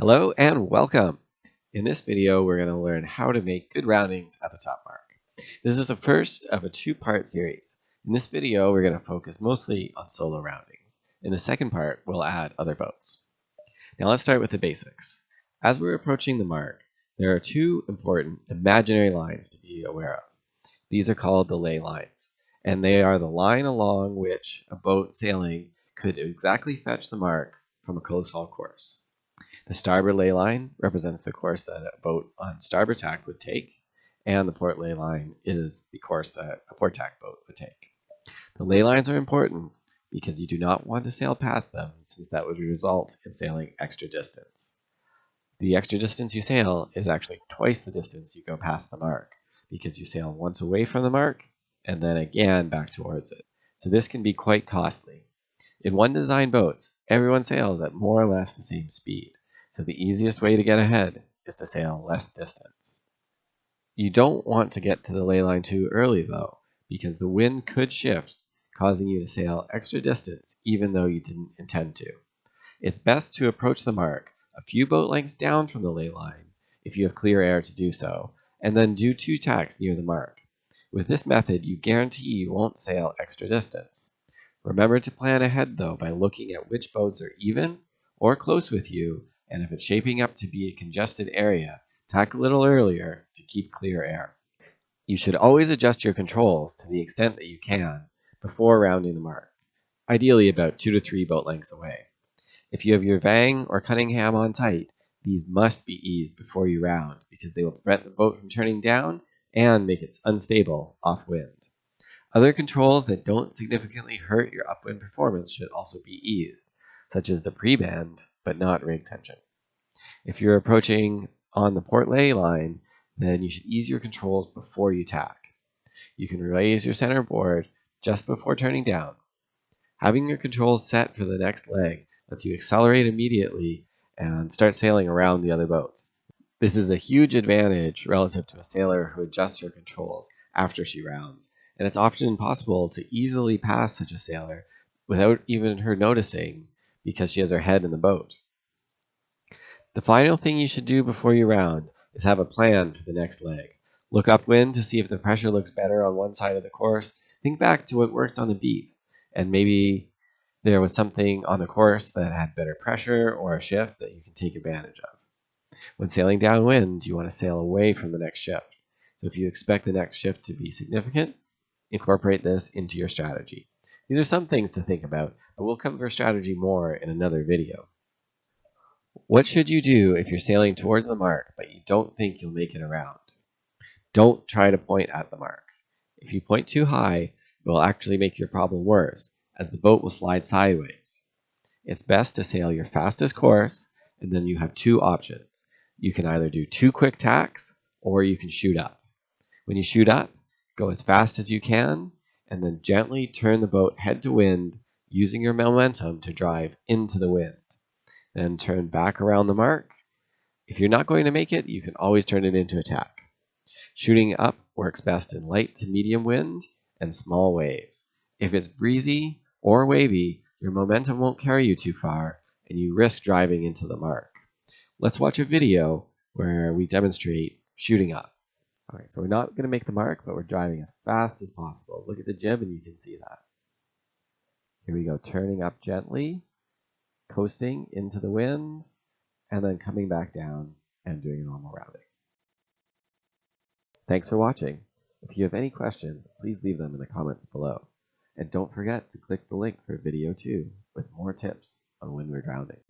Hello and welcome! In this video, we're going to learn how to make good roundings at the top mark. This is the first of a two-part series. In this video, we're going to focus mostly on solo roundings. In the second part, we'll add other boats. Now let's start with the basics. As we're approaching the mark, there are two important imaginary lines to be aware of. These are called the ley lines, and they are the line along which a boat sailing could exactly fetch the mark from a close-haul course. The starboard ley line represents the course that a boat on starboard tack would take, and the port ley line is the course that a port tack boat would take. The ley lines are important because you do not want to sail past them, since that would result in sailing extra distance. The extra distance you sail is actually twice the distance you go past the mark, because you sail once away from the mark and then again back towards it. So this can be quite costly. In one-design boats, everyone sails at more or less the same speed. So the easiest way to get ahead is to sail less distance. You don't want to get to the ley line too early, though, because the wind could shift, causing you to sail extra distance even though you didn't intend to. It's best to approach the mark a few boat lengths down from the ley line, if you have clear air to do so, and then do two tacks near the mark. With this method, you guarantee you won't sail extra distance. Remember to plan ahead, though, by looking at which boats are even or close with you, and if it's shaping up to be a congested area, tack a little earlier to keep clear air. You should always adjust your controls to the extent that you can before rounding the mark, ideally about 2 to 3 boat lengths away. If you have your Vang or Cunningham on tight, these must be eased before you round, because they will prevent the boat from turning down and make it unstable off-wind. Other controls that don't significantly hurt your upwind performance should also be eased, such as the pre-bend, but not rig tension. If you're approaching on the port ley line, then you should ease your controls before you tack. You can raise your center board just before turning down. Having your controls set for the next leg lets you accelerate immediately and start sailing around the other boats. This is a huge advantage relative to a sailor who adjusts her controls after she rounds, and it's often possible to easily pass such a sailor without even her noticing, because she has her head in the boat. The final thing you should do before you round is have a plan for the next leg. Look upwind to see if the pressure looks better on one side of the course. Think back to what worked on the beat, and maybe there was something on the course that had better pressure or a shift that you can take advantage of. When sailing downwind, you want to sail away from the next shift. So if you expect the next shift to be significant, incorporate this into your strategy. These are some things to think about, but we'll cover strategy more in another video. What should you do if you're sailing towards the mark, but you don't think you'll make it around? Don't try to point at the mark. If you point too high, it will actually make your problem worse, as the boat will slide sideways. It's best to sail your fastest course, and then you have two options. You can either do 2 quick tacks, or you can shoot up. When you shoot up, go as fast as you can, and then gently turn the boat head to wind, using your momentum to drive into the wind. Then turn back around the mark. If you're not going to make it, you can always turn it into a tack. Shooting up works best in light to medium wind and small waves. If it's breezy or wavy, your momentum won't carry you too far, and you risk driving into the mark. Let's watch a video where we demonstrate shooting up. Alright, so we're not going to make the mark, but we're driving as fast as possible. Look at the jib and you can see that. Here we go, turning up gently, coasting into the wind, and then coming back down and doing a normal rounding. Thanks for watching. If you have any questions, please leave them in the comments below. And don't forget to click the link for video 2 with more tips on Windward rounding.